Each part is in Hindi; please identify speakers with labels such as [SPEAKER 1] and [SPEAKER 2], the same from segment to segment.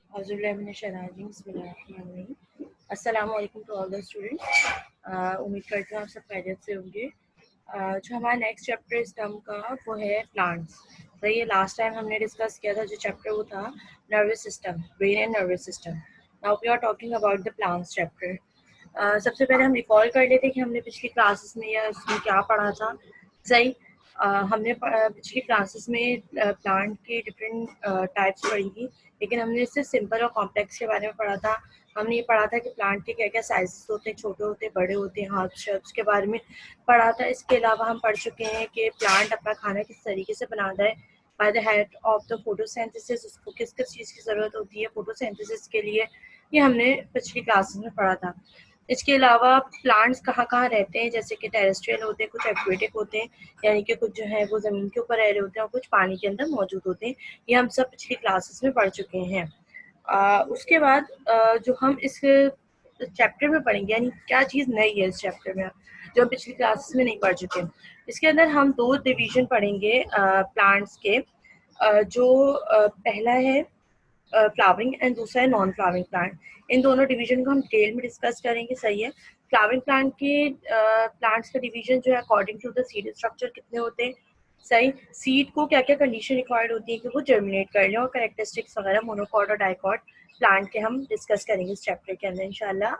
[SPEAKER 1] अस्सलाम वालेकुम टू ऑल द स्टूडेंट्स। उम्मीद करती हूँ आप सब खैरियत से होंगे। जो हमारा नेक्स्ट चैप्टर इस टर्म का वो है प्लांट्स। सही है, लास्ट टाइम हमने डिस्कस किया था जो चैप्टर वो था nervous system, brain and nervous system. Now we are talking about the plants chapter. सबसे पहले हम रिकॉल कर लेते हैं कि हमने पिछली क्लासेस में या उसमें क्या पढ़ा था। सही, हमने पिछली क्लासेस में प्लांट के डिफरेंट टाइप्स पढ़ी थी, लेकिन हमने इससे सिंपल और कॉम्प्लेक्स के बारे में पढ़ा था। हमने ये पढ़ा था कि प्लांट के क्या क्या साइजेस होते हैं, छोटे होते हैं, बड़े होते हैं, हर्ब्स शर्ब्स के बारे में पढ़ा था। इसके अलावा हम पढ़ चुके हैं कि प्लांट अपना खाना किस तरीके से बनाता है by the help of the photosynthesis. उसको किस किस चीज़ की ज़रूरत होती है फोटोसिंथेसिस के लिए, ये हमने पिछली क्लासेस में पढ़ा था। इसके अलावा प्लांट्स कहाँ कहाँ रहते हैं, जैसे कि टेरेस्ट्रियल होते हैं, कुछ एक्वेटिक होते हैं, यानी कि कुछ जो है वो ज़मीन के ऊपर रह रहे होते हैं और कुछ पानी के अंदर मौजूद होते हैं। ये हम सब पिछली क्लासेस में पढ़ चुके हैं। उसके बाद जो हम इस चैप्टर में पढ़ेंगे, यानी क्या चीज़ नई है इस चैप्टर में जो हम पिछली क्लासेस में नहीं पढ़ चुके। इसके अंदर हम दो डिवीजन पढ़ेंगे प्लांट्स के। जो पहला है फ्लावरिंग एंड दूसरा है नॉन फ्लावरिंग प्लांट। इन दोनों डिवीजन को हम डिटेल में डिस्कस करेंगे। सही है, फ्लावरिंग प्लांट के प्लांट्स का डिवीजन जो है according to the seed structure कितने होते हैं। सही, सीड को क्या क्या कंडीशन रिक्वायर्ड होती है कि वो जर्मिनेट कर लें, और करेक्टरिस्टिक्स वगैरह मोनोकॉट और डाइकॉट प्लांट के हम डिस्कस करेंगे इस चैप्टर के अंदर इंशाल्लाह।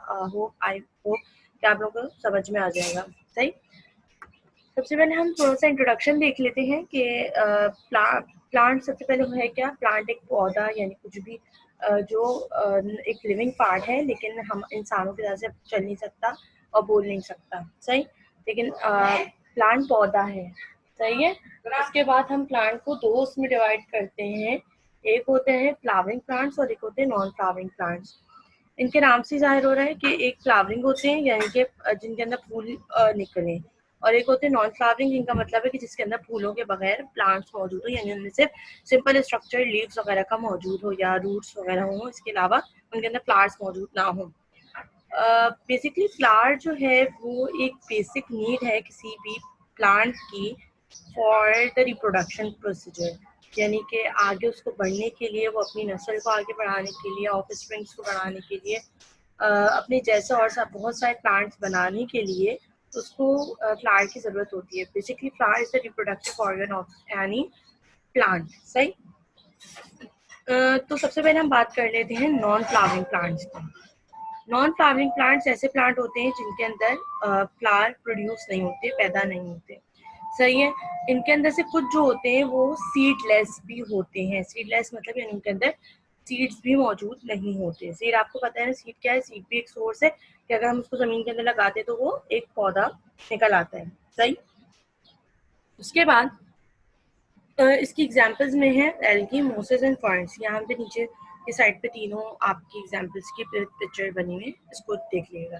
[SPEAKER 1] आई होप कि आप लोगों को समझ में आ जाएगा। सही, सबसे पहले हम थोड़ा सा इंट्रोडक्शन देख लेते हैं कि प्लांट सबसे पहले है क्या। प्लांट एक पौधा यानी कुछ भी जो एक लिविंग पार्ट है, लेकिन हम इंसानों की तरह से चल नहीं सकता और बोल नहीं सकता। सही, लेकिन प्लांट पौधा है। सही है, उसके बाद हम प्लांट को दो उसमें डिवाइड करते हैं। एक होते हैं फ्लावरिंग प्लांट्स और एक होते हैं नॉन फ्लावरिंग प्लांट्स। इनके नाम से जाहिर हो रहा है कि एक फ्लावरिंग होते हैं यानी कि जिनके अंदर फूल निकले, और एक होते हैं नॉन फ्लावरिंग जिनका मतलब है कि जिसके अंदर फूलों के बगैर प्लांट्स मौजूद हो, यानी उनमें सिर्फ सिंपल स्ट्रक्चर लीव्स वगैरह का मौजूद हो या रूट्स वगैरह हो, इसके अलावा उनके अंदर प्लांट्स मौजूद ना हो। बेसिकली फ्लावर जो है वो एक बेसिक नीड है किसी भी प्लांट की फॉर द रिप्रोडक्शन प्रोसीजर, यानी कि आगे उसको बढ़ने के लिए, वो अपनी नस्ल को आगे बढ़ाने के लिए, ऑफ स्प्रिंग्स को बढ़ाने के लिए, अपने जैसे और सब बहुत सारे प्लांट्स बनाने के लिए उसको फ्लावर की ज़रूरत होती है। Basically flower is the reproductive organ of any plant. सही, तो सबसे पहले हम बात कर लेते हैं नॉन फ्लावरिंग प्लांट्स की। नॉन फ्लावरिंग प्लांट्स ऐसे प्लांट होते हैं जिनके अंदर फ्लावर प्रोड्यूस नहीं होते, पैदा नहीं होते। सही है, इनके अंदर से कुछ जो होते हैं वो सीडलेस भी होते हैं। सीडलेस मतलब यानी इनके अंदर सीड्स भी मौजूद नहीं होते। सीड आपको पता है ना, सीड क्या है। सीड भी एक सोर्स है कि अगर हम उसको जमीन के अंदर लगाते तो वो एक पौधा निकल आता है। सही, उसके बाद इसकी एग्जांपल्स में है एल्गी, मोसेस एंड फर्न्स। यहाँ पे नीचे की साइड पे तीनों आपकी एग्जांपल्स की पिक्चर बनी हुई है, इसको देख लीजिएगा।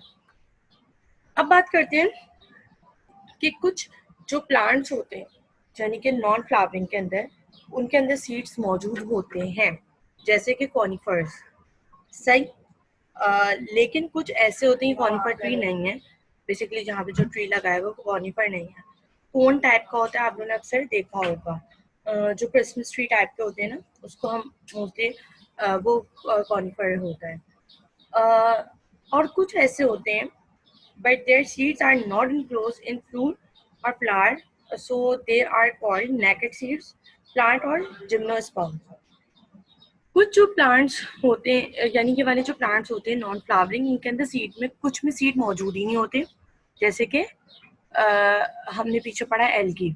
[SPEAKER 1] अब बात करते हैं कि कुछ जो प्लांट्स होते हैं यानी कि नॉन फ्लावरिंग के अंदर, उनके अंदर सीड्स मौजूद होते हैं, जैसे कि कॉनिफर्स। सही, लेकिन कुछ ऐसे होते हैं कॉनिफर ट्री नहीं है। बेसिकली जहाँ पे जो ट्री लगाया हुआ वो कॉनिफर नहीं है, कोन टाइप का होता है। आप लोगों ने अक्सर देखा होगा जो क्रिसमस ट्री टाइप के होते हैं ना, उसको हम मोस्टली वो कॉनिफर होता है। और कुछ ऐसे होते हैं but their seeds are not enclosed in fruit or flower, so they are called naked seeds, plant or gymnosperm। कुछ जो प्लांट्स होते हैं, यानी कि वाले जो प्लांट्स होते हैं नॉन फ्लावरिंग, इनके अंदर सीड में कुछ में सीड मौजूद ही नहीं होते, जैसे कि हमने पीछे पढ़ा एल्गी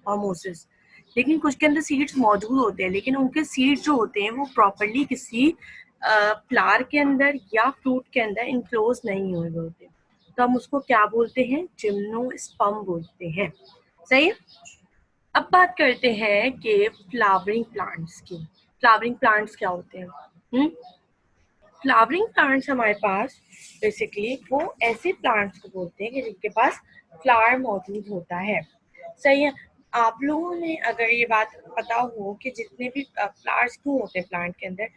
[SPEAKER 1] और मोसेस। लेकिन कुछ के अंदर सीड्स मौजूद होते हैं, लेकिन उनके सीड्स जो होते हैं वो प्रॉपरली किसी फ्लावर के अंदर या फ्रूट के अंदर इनक्लोज नहीं हुए होते, तो हम उसको क्या बोलते हैं, जिम्नोस्पर्म बोलते हैं। सही है, अब बात करते हैं कि फ्लावरिंग प्लांट्स की। फ्लावरिंग प्लांट्स क्या होते हैं? फ्लावरिंग प्लांट्स हमारे पास बेसिकली वो ऐसे प्लांट्स को बोलते हैं कि जिनके पास फ्लावर मौजूद होता है। सही है, आप लोगों ने अगर ये बात पता हो कि जितने भी फ्लावर्स क्यों होते हैं प्लांट के अंदर,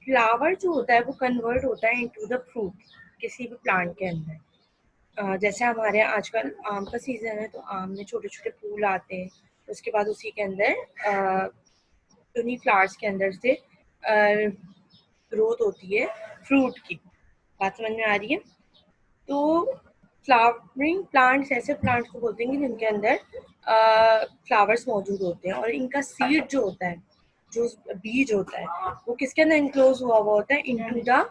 [SPEAKER 1] फ्लावर जो होता है वो कन्वर्ट होता है इनटू द फ्रूट किसी भी प्लांट के अंदर। जैसे हमारे यहाँ आजकल आम का सीज़न है, तो आम में छोटे छोटे फूल आते हैं, उसके बाद उसी के अंदर उन्हीं फ्लावर्स के अंदर से ग्रोथ होती है फ्रूट की। बात समझ में आ रही है? तो फ्लावरिंग प्लांट्स ऐसे प्लांट्स को बोलते हैं जिनके अंदर फ्लावर्स मौजूद होते हैं, और इनका सीड जो होता है, जो बीज होता है, वो किसके अंदर इनक्लोज हुआ हुआ होता है, इनटू द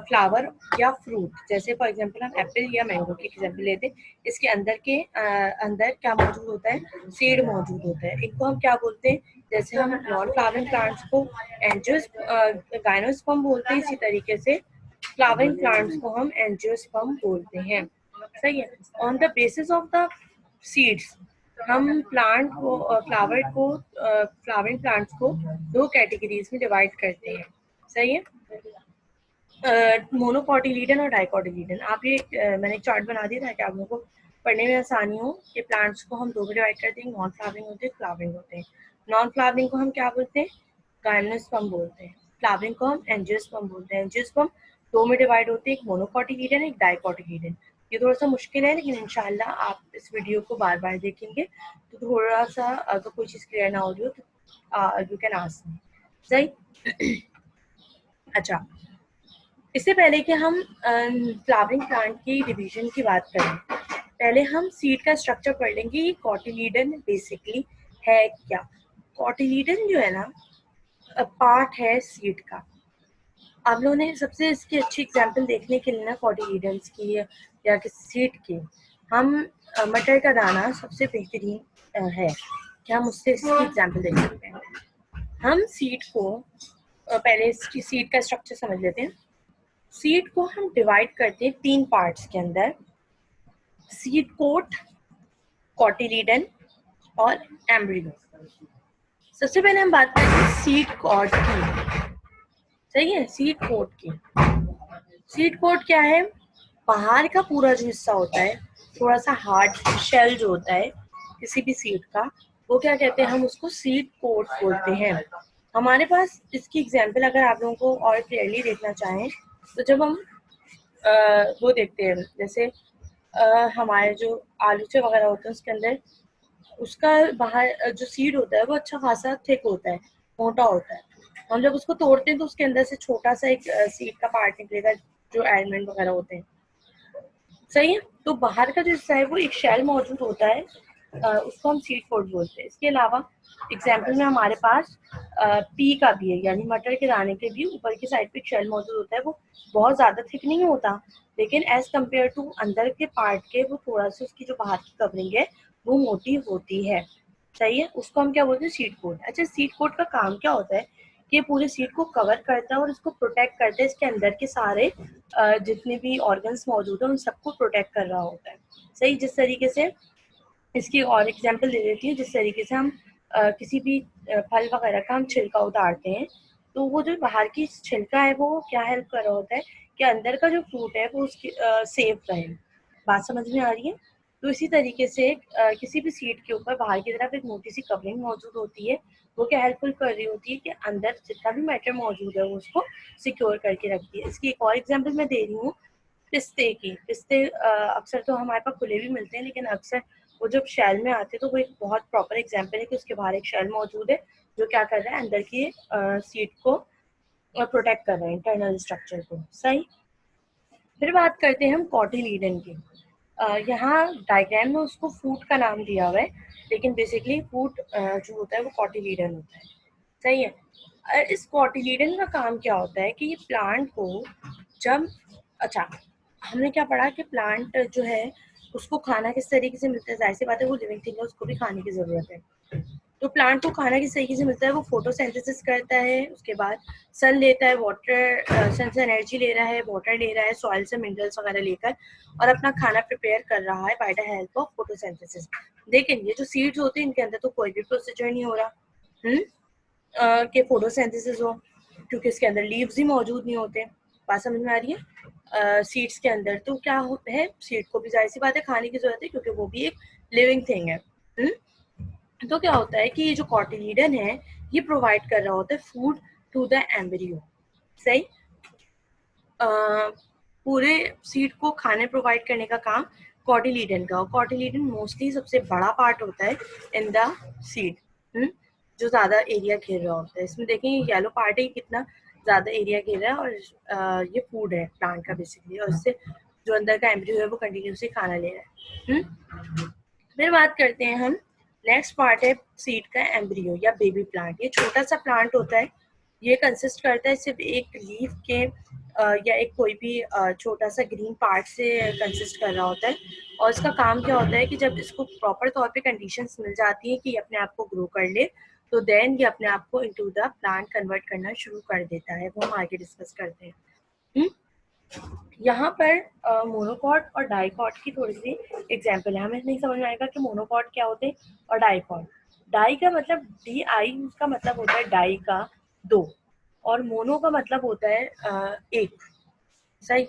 [SPEAKER 1] फ्लावर या फ्रूट। जैसे फॉर एग्जांपल हम एप्पल या मैंगो की एग्जांपल लेते हैं, इसके अंदर क्या मौजूद होता है, सीड मौजूद होता है। इनको हम क्या बोलते हैं, जैसे हम नॉन फ्लावरिंग प्लांट्स को गाइनोस्पर्म बोलते हैं, इसी तरीके से फ्लावरिंग प्लांट्स को हम एंजियोस्पर्म बोलते हैं। सही है। On the basis of the seeds हम फ्लावरिंग प्लांट्स को दो कैटेगरीज में डिवाइड करते हैं। सही है। मोनोकोटिलीडन और डाइकोटिलीडन। आप ये मैंने एक चार्ट बना दिया ताकि आप लोगों को पढ़ने में आसानी हो कि प्लांट्स को हम दो में डिवाइड करते हैं, नॉन फ्लावरिंग होते हैं, फ्लावरिंग होते हैं। नॉन फ्लावरिंग को हम क्या बोलते हैं, गाइनोस्पर्म बोलते हैं। फ्लावरिंग को हम एंजियोस्पर्म बोलते हैं। एंजियोस्पर्म दो में डिवाइड होते हैं, एक मोनोकोटिलीडन, एक डाइकोटिलीडन। ये थोड़ा सा मुश्किल है, लेकिन इंशाल्लाह आप इस वीडियो को बार बार देखेंगे तो थोड़ा सा अगर कोई चीज़ क्लियर ना हो रही हो तो यू कैन आस्क मी। सही। अच्छा, इससे पहले कि हम फ्लावरिंग प्लांट की डिवीजन की बात करें, पहले हम सीड का स्ट्रक्चर पढ़ लेंगे। ये कॉटिलीडन बेसिकली है क्या। कॉटिलीडन जो है ना, पार्ट है सीड का। आप लोगों ने सबसे इसकी अच्छी एग्जांपल देखने के लिए ना कॉटिलीडन्स की या किसी सीड की, हम मटर का दाना सबसे बेहतरीन है कि हम उससे इसकी एग्जांपल देख सकते हैं। हम सीड को पहले इसकी सीड का स्ट्रक्चर समझ लेते हैं। सीड को हम डिवाइड करते हैं तीन पार्ट्स के अंदर, सीड कोट, कॉटिलीडन और एम्ब्रियो। सबसे पहले हम बात करते हैं सीड कोट की। सही है। सीड कोट की, सीड कोट क्या है, बाहर का पूरा जो हिस्सा होता है, थोड़ा सा हार्ड शेल जो होता है किसी भी सीड का, वो क्या कहते हैं, हम उसको सीड कोट बोलते हैं। हमारे पास इसकी एग्जांपल अगर आप लोगों को और क्लियरली देखना चाहें तो जब हम वो देखते हैं, जैसे हमारे जो आलूचे वगैरह होते हैं उसके अंदर उसका बाहर जो सीड होता है वो अच्छा खासा थिक होता है, मोटा होता है। हम जब उसको तोड़ते हैं तो उसके अंदर से छोटा सा एक सीड का पार्ट निकलेगा, जो एलिमेंट वगैरह होते हैं। सही है। तो बाहर का जो हिस्सा है वो एक शेल मौजूद होता है, उसको हम सीड कोट बोलते हैं। इसके अलावा एग्जाम्पल में हमारे पास पी का भी है, यानी मटर के दाने के भी ऊपर की साइड पे एक शेल मौजूद होता है। वो बहुत ज़्यादा थिक नहीं होता, लेकिन एज कम्पेयर टू अंदर के पार्ट के वो थोड़ा सा उसकी जो बाहर की कवरिंग है वो मोटी होती है। सही है। उसको हम क्या बोलते हैं, सीड कोट। अच्छा, सीड कोट का काम क्या होता है कि ये पूरे सीड को कवर करता है और इसको प्रोटेक्ट करता है। इसके अंदर के सारे जितने भी ऑर्गन्स मौजूद हैं उन सबको प्रोटेक्ट कर रहा होता है। सही। जिस तरीके से इसकी और एग्जांपल दे देती हूँ, जिस तरीके से हम किसी भी फल वगैरह का हम छिलका उतारते हैं, तो वो जो बाहर की छिलका है वो क्या हेल्प कर रहा होता है कि अंदर का जो फ्रूट है वो उसकी सेफ रहे। बात समझ में आ रही है? तो इसी तरीके से किसी भी सीड के ऊपर बाहर की तरफ एक मोटी सी कवरिंग मौजूद होती है, वो क्या हेल्पफुल कर रही होती है कि अंदर जितना भी मैटर मौजूद है वो उसको सिक्योर करके रखती है। इसकी एक और एग्जांपल मैं दे रही हूँ, पिस्ते की। पिस्ते अक्सर तो हमारे पास खुले भी मिलते हैं, लेकिन अक्सर वो जब शेल में आते हैं तो वो एक बहुत प्रॉपर एग्जांपल है कि उसके बाहर एक शेल मौजूद है जो क्या कर रहा है, अंदर की सीड को प्रोटेक्ट कर रहा है, इंटरनल स्ट्रक्चर को। सही। फिर बात करते हैं हम कॉटिलीडन की। यहाँ डायग्राम में उसको फ्रूट का नाम दिया हुआ है, लेकिन बेसिकली फ्रूट जो होता है वो कॉटिलीडन होता है। सही है। इस कॉटिलीडन का काम क्या होता है कि ये प्लांट को जब, अच्छा, हमने क्या पढ़ा कि प्लांट जो है उसको खाना किस तरीके से मिलता है, जाहिर सी बात है वो लिविंग थिंग है, उसको भी खाने की ज़रूरत है। तो प्लांट को खाना किस तरीके से मिलता है, वो फोटोसिंथेसिस करता है, उसके बाद सन लेता है, वाटर, सन से एनर्जी ले रहा है, वाटर ले रहा है, सॉइल से मिनरल्स वगैरह लेकर, और अपना खाना प्रिपेयर कर रहा है by the help of photosynthesis. लेकिन ये जो सीड्स होते हैं इनके अंदर तो कोई भी प्रोसीजर नहीं हो रहा कि फोटोसिंथेसिस हो, क्योंकि इसके अंदर लीव्स ही मौजूद नहीं होते। बात समझ में आ रही है? सीड्स के अंदर तो क्या होता है, सीड को भी जाहिर सी बात है खाने की जरूरत है, क्योंकि वो भी एक लिविंग थिंग है। तो क्या होता है कि ये जो कॉटिलीडन है ये प्रोवाइड कर रहा होता है फूड टू द एम्ब्रियो। सही। पूरे सीड को खाने प्रोवाइड करने का काम कॉटिलीडन का। कॉटिलीडन मोस्टली सबसे बड़ा पार्ट होता है इन द सीड, जो ज्यादा एरिया घेर रहा होता है। इसमें देखें येलो पार्ट है कितना ज़्यादा एरिया घेर रहा है और ये फूड है प्लांट का बेसिकली, और उससे जो अंदर का एम्ब्रियो है वो कंटिन्यूसली खाना ले रहा है। फिर बात करते हैं हम, नेक्स्ट पार्ट है सीड का एम्ब्रियो या बेबी प्लांट। ये छोटा सा प्लांट होता है, ये कंसिस्ट करता है सिर्फ एक लीफ के या एक कोई भी छोटा सा ग्रीन पार्ट से कंसिस्ट कर रहा होता है। और इसका काम क्या होता है कि जब इसको प्रॉपर तौर पे कंडीशंस मिल जाती है कि अपने आप को ग्रो कर ले, तो देन ये अपने आप को इनटू द प्लांट कन्वर्ट करना शुरू कर देता है। वो हम आगे डिस्कस करते हैं। यहाँ पर मोनोकॉट और डाइकॉट की थोड़ी सी एग्जाम्पल है। हमें नहीं समझ में आएगा कि मोनोकॉट क्या होते हैं और डाइकॉट। डाई का मतलब DI का मतलब होता है डाई का दो, और मोनो का मतलब होता है एक। सही।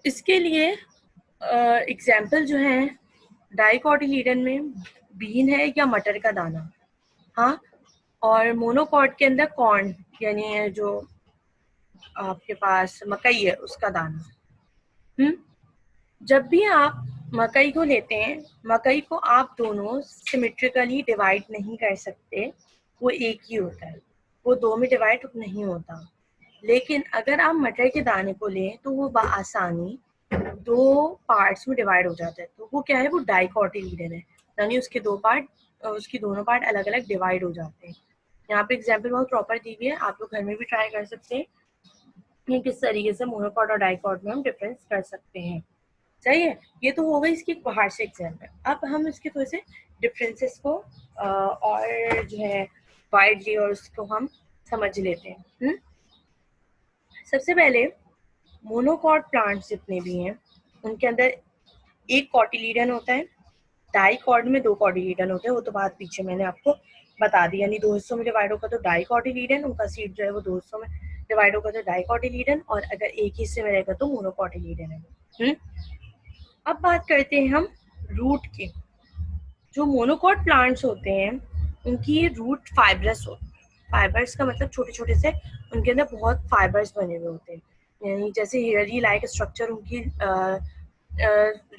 [SPEAKER 1] इसके लिए एग्जाम्पल जो है डाइकॉटिलीडन में बीन है या मटर का दाना, हाँ, और मोनोकॉट के अंदर कॉर्न यानी जो आपके पास मकई है उसका दाना। जब भी आप मकई को लेते हैं, मकई को आप दोनों सिमेट्रिकली डिवाइड नहीं कर सकते, वो एक ही होता है, वो दो में डिवाइड नहीं होता। लेकिन अगर आप मटर के दाने को लें तो वो बआसानी दो पार्ट्स में डिवाइड हो जाता है। तो वो क्या है, वो डाइकोटिलीडन है, यानी उसके दो पार्ट, उसकी दोनों पार्ट अलग अलग डिवाइड हो जाते हैं। यहाँ पे एग्जाम्पल बहुत प्रॉपर दी हुई है, आप लोग घर में भी ट्राई कर सकते हैं कि किस तरीके से मोनोकॉट और डाइकॉट में हम डिफरेंस कर सकते हैं। सही है। ये तो हो गई इसकी बाहर से एग्जाम्पल। अब हम इसके थोड़े से डिफरेंसेस को और जो है वाइडली और उसको हम समझ लेते हैं। सबसे पहले मोनोकॉट प्लांट्स जितने भी हैं उनके अंदर एक कॉटिलीडन होता है, डाइकॉट में दो कॉटिलीडन होते हैं। वो तो बात पीछे मैंने आपको बता दी, यानी दो हिस्सों में डिवाइड होगा तो डाइकॉटिलीडन, उनका सीड जो है वो दो हिस्सों में डिवाइड होगा तो डाइकॉटिलीडन, और अगर एक ही हिस्से में रहेगा तो मोनोकॉटिलीडन है। अब बात करते हैं हम रूट की। जो मोनोकॉट प्लांट्स होते हैं उनकी रूट फाइब्रस होती है। फाइबर्स का मतलब छोटे छोटे से उनके अंदर बहुत फाइबर्स बने हुए होते हैं, यानी जैसे हेयरी लाइक स्ट्रक्चर उनकी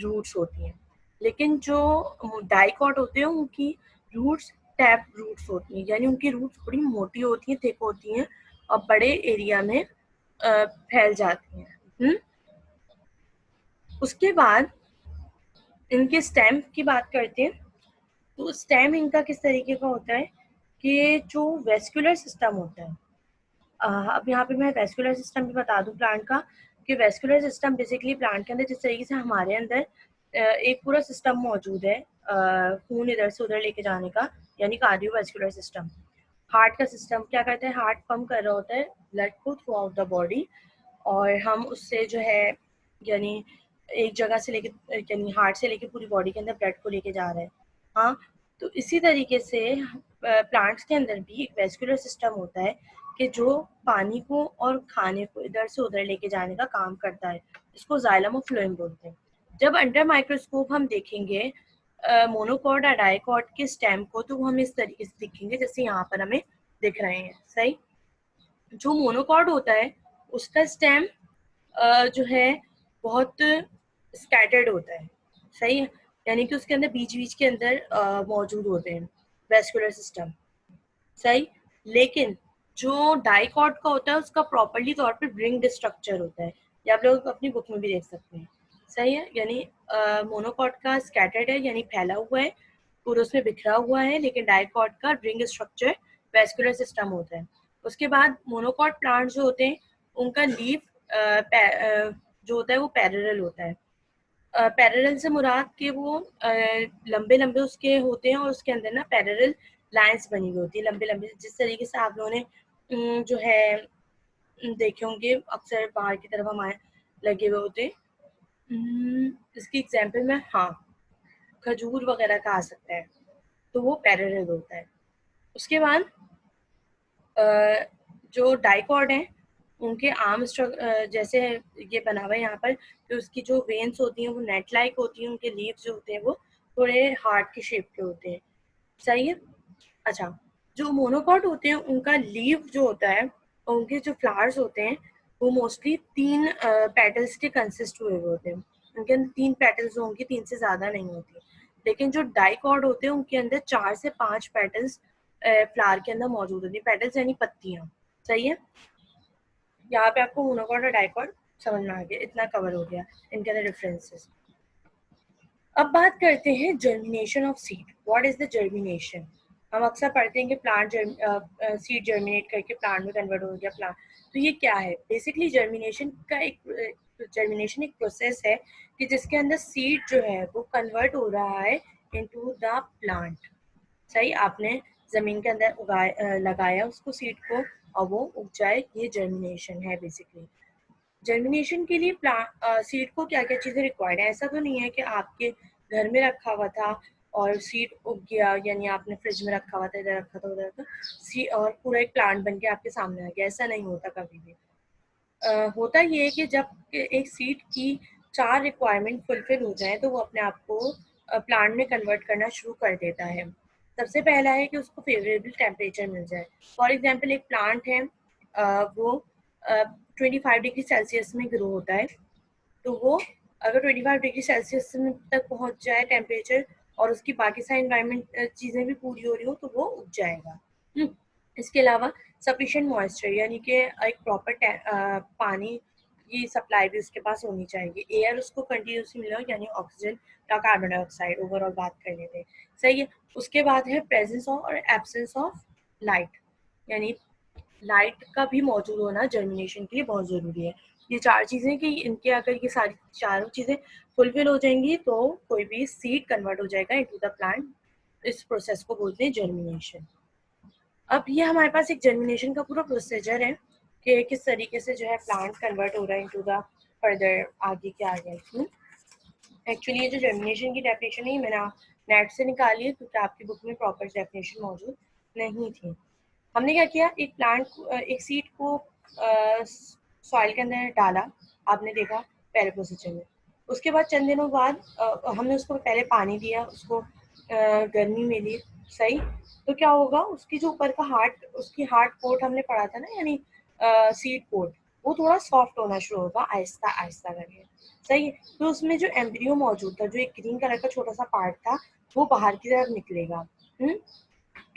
[SPEAKER 1] रूट्स होती हैं। लेकिन जो डाइकॉट होते हैं उनकी रूट्स टैप रूट्स होती हैं, यानी उनकी रूट्स बड़ी मोटी होती हैं, थिक होती हैं और बड़े एरिया में फैल जाती हैं। उसके बाद इनके स्टेम की बात करते हैं। तो स्टेम इनका किस तरीके का होता है कि जो वेस्कुलर सिस्टम होता है, अब यहाँ पे मैं वेस्कुलर सिस्टम भी बता दूं प्लांट का, कि वेस्कुलर सिस्टम बेसिकली प्लांट के अंदर जिस तरीके से हमारे अंदर एक पूरा सिस्टम मौजूद है खून इधर से उधर लेके जाने का, यानी कार्डियोवैस्कुलर सिस्टम। हार्ट का सिस्टम क्या करता है, हार्ट पंप कर रहा होता है ब्लड को थ्रू आउट द बॉडी, और हम उससे जो है यानी एक जगह से लेके, यानी हार्ट से लेके पूरी बॉडी के अंदर ब्लड को लेके जा रहा है। हाँ, तो इसी तरीके से प्लांट्स के अंदर भी एक वेस्कुलर सिस्टम होता है कि जो पानी को और खाने को इधर से उधर लेके जाने का काम करता है। इसको जाइलम ऑफ फ्लोएम बोलते हैं। जब अंडर माइक्रोस्कोप हम देखेंगे मोनोकॉट और डाइकॉट के स्टेम को, तो वो हमें इस तरीके से दिखेंगे जैसे यहाँ पर हमें दिख रहे हैं। सही। जो मोनोकॉट होता है उसका स्टेम जो है बहुत स्कैटर्ड होता है। सही है, यानी कि उसके अंदर बीच बीच के अंदर मौजूद होते हैं वेस्कुलर सिस्टम। सही। लेकिन जो डाइकॉट का होता है उसका प्रॉपरली तौर पे रिंग्ड स्ट्रक्चर होता है, ये आप लोग अपनी बुक में भी देख सकते हैं। सही है, यानी मोनोकॉट का स्कैटर्ड है यानी फैला हुआ है, पूरा उसमें बिखरा हुआ है, लेकिन डाइकॉट का रिंग स्ट्रक्चर वेस्कुलर सिस्टम होता है। उसके बाद मोनोकॉट प्लांट जो होते हैं उनका लीफ जो होता है वो पैरेलल होता है। पैरेलल से मुराद के वो लंबे लंबे उसके होते हैं, और उसके अंदर ना पैरेलल लाइंस बनी हुई होती है लंबे लंबे, जिस तरीके से आप लोगों ने जो है देखे होंगे अक्सर बाहर की तरफ हमारे लगे हुए होते हैं। इसकी एग्जाम्पल में, हाँ, खजूर वगैरह का आ सकता है, तो वो पैरेलल होता है। उसके बाद जो डाइकॉट हैं उनके आर्म जैसे ये बना हुआ है यहाँ पर, तो उसकी जो वेन्स होती हैं वो नेट लाइक होती हैं, उनके लीव्स जो होते हैं वो थोड़े हार्ट के शेप के होते हैं। सही है। अच्छा, जो मोनोकॉट होते हैं उनका लीव जो होता है, उनके जो फ्लावर्स होते हैं वो मोस्टली तीन पेटल्स के कंसिस्ट हुए हुए होते हैं। उनके अंदर तीन पेटल्स होंगी, तीन से ज़्यादा नहीं होती। लेकिन जो डाइकॉट होते हैं उनके अंदर 4 से 5 पेटल्स फ्लावर के अंदर मौजूद होती है। पेटल्स यानी पत्तियाँ। सही है। यहाँ पे आपको मोनोकॉट और डाइकॉट समझ में आ गया, इतना कवर हो गया इनके अंदर डिफरेंसेस। अब बात करते हैं germination of seed. What is the germination? हम अक्सर पढ़ते हैं कि प्लांट सीड जर्मिनेट करके प्लांट में कन्वर्ट हो गया प्लांट। तो ये क्या है? बेसिकली जर्मिनेशन एक प्रोसेस है कि जिसके अंदर सीड जो है वो कन्वर्ट हो रहा है इनटू द प्लांट। सही, आपने जमीन के अंदर लगाया उसको सीड को और वो उग जाए, ये जर्मिनेशन है बेसिकली। जर्मिनेशन के लिए सीड को क्या क्या चीज़ें रिक्वायर्ड है? ऐसा तो नहीं है कि आपके घर में रखा हुआ था और सीड उग गया, यानी आपने फ्रिज में रखा हुआ था, इधर रखा था उधर रखा, सी और पूरा एक प्लांट बन के आपके सामने आ गया। ऐसा नहीं होता कभी भी। होता ये है कि जब एक सीड की 4 रिक्वायरमेंट फुलफिल हो जाए तो वो अपने आप को प्लांट में कन्वर्ट करना शुरू कर देता है। सबसे पहला है कि उसको फेवरेबल टेम्परेचर मिल जाए। फॉर एग्जांपल एक प्लांट है, वो 25 डिग्री सेल्सियस में ग्रो होता है, तो वो अगर 25 डिग्री सेल्सियस तक पहुंच जाए टेम्परेचर और उसकी बाकी सारी इन्वायरमेंट चीज़ें भी पूरी हो रही हो तो वो उग जाएगा। इसके अलावा सफिशिएंट मॉइस्चर, यानी कि एक प्रॉपर पानी की सप्लाई भी उसके पास होनी चाहिए। एयर उसको कंटिन्यूसली मिले, यानी ऑक्सीजन या कार्बन डाइऑक्साइड, ओवरऑल बात कर लेते हैं। सही है। उसके बाद है प्रेजेंस और एब्सेंस ऑफ लाइट, यानी लाइट का भी मौजूद होना जर्मिनेशन के लिए बहुत ज़रूरी है। ये 4 चीज़ें कि इनके अगर ये सारी चारों चीज़ें फुलफिल हो जाएंगी तो कोई भी सीड कन्वर्ट हो जाएगा इनटू द प्लांट। इस प्रोसेस को बोलते हैं जर्मिनेशन। अब ये हमारे पास एक जर्मिनेशन का पूरा प्रोसीजर है कि किस तरीके से जो है प्लांट कन्वर्ट हो रहा है इनटू द फर्दर, आगे के आगे। एक्चुअली ये जो जर्मिनेशन की डेफिनेशन है मैंने नेट से निकाली है क्योंकि आपकी बुक में प्रॉपर डेफिनेशन मौजूद नहीं थी। हमने क्या किया, एक एक सीड को सॉइल के अंदर डाला, आपने देखा पहले प्रोसीजर में। उसके बाद चंद दिनों बाद हमने उसको पहले पानी दिया, उसको गर्मी मिली। सही। तो क्या होगा, उसकी जो ऊपर का उसकी हार्ड कोट हमने पढ़ा था ना, यानी सीड कोट, वो थोड़ा सॉफ्ट होना शुरू होगा आहिस्ता आहिस्ता करके। सही है। तो उसमें जो एम्ब्रियो मौजूद था, जो एक ग्रीन कलर का छोटा सा पार्ट था, वो बाहर की तरफ निकलेगा।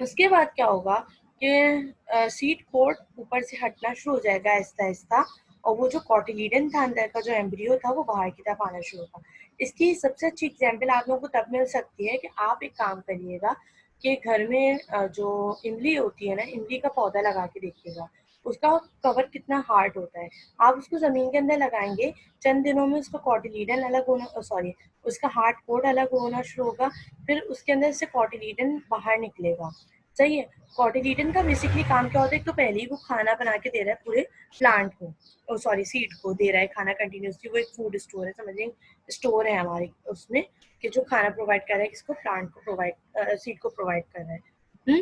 [SPEAKER 1] उसके बाद क्या होगा कि सीड कोट ऊपर से हटना शुरू हो जाएगा आहिस्ता आहिस्ता, और वो जो कॉटिलीडन था अंदर का, जो एम्ब्रियो था, वो बाहर की तरफ आना शुरू होगा। इसकी सबसे अच्छी एग्जाम्पल आप लोगों को तब मिल सकती है कि आप एक काम करिएगा कि घर में जो इमली होती है ना, इमली का पौधा लगा के देखिएगा, उसका कवर कितना हार्ड होता है। आप उसको जमीन के अंदर लगाएंगे, चंद दिनों में उसका कॉटिलीडन अलग होना, सॉरी, उसका हार्ड कोट अलग होना शुरू होगा, फिर उसके अंदर से कॉटिलीडन बाहर निकलेगा। सही है। कॉटिलीडन का बेसिकली काम क्या होता है, तो पहले ही वो खाना बना के दे रहा है पूरे प्लांट को, सॉरी सीड को दे रहा है खाना कंटिन्यूसली। वो एक फूड स्टोर है, समझिए स्टोर है हमारे उसमें, कि जो खाना प्रोवाइड कर रहा है किसको, प्लांट को प्रोवाइड, सीड को प्रोवाइड कर रहा है।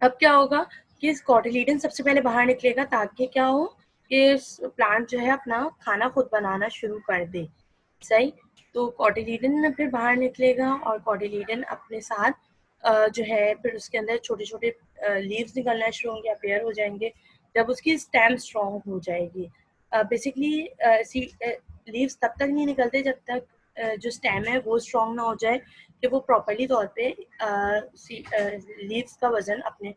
[SPEAKER 1] अब क्या होगा कि इस कॉटिलीडन सबसे पहले बाहर निकलेगा ताकि क्या हो कि प्लांट जो है अपना खाना खुद बनाना शुरू कर दे। सही। तो कॉटिलीडन फिर बाहर निकलेगा और कॉटिलीडन अपने साथ जो है फिर उसके अंदर छोटे छोटे लीव्स निकलना शुरू होंगे, अपेयर हो जाएंगे जब उसकी स्टेम स्ट्रॉन्ग हो जाएगी। बेसिकली लीव्स तब तक नहीं निकलते जब तक जो स्टेम है वो स्ट्रॉन्ग ना हो जाए कि वो प्रॉपरली तौर पे लीव्स का वजन अपने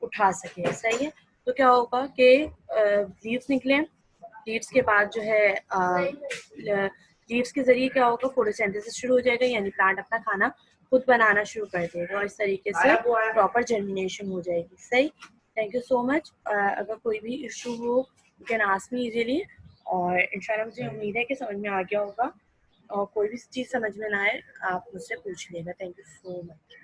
[SPEAKER 1] उठा सके। सही है। तो क्या होगा कि लीव्स निकले, लीव्स के बाद जो है लीव्स के जरिए क्या होगा, फोटोसिंथेसिस शुरू हो जाएगा, यानी प्लांट अपना खाना खुद बनाना शुरू कर देगा और इस तरीके से प्रॉपर जर्मिनेशन हो जाएगी। सही। Thank you so much. अगर कोई भी इशू हो you can ask me easily, और इंशाल्लाह मुझे उम्मीद है कि समझ में आ गया होगा, और कोई भी चीज़ समझ में ना आए आप मुझसे पूछ लेगा। Thank you so much.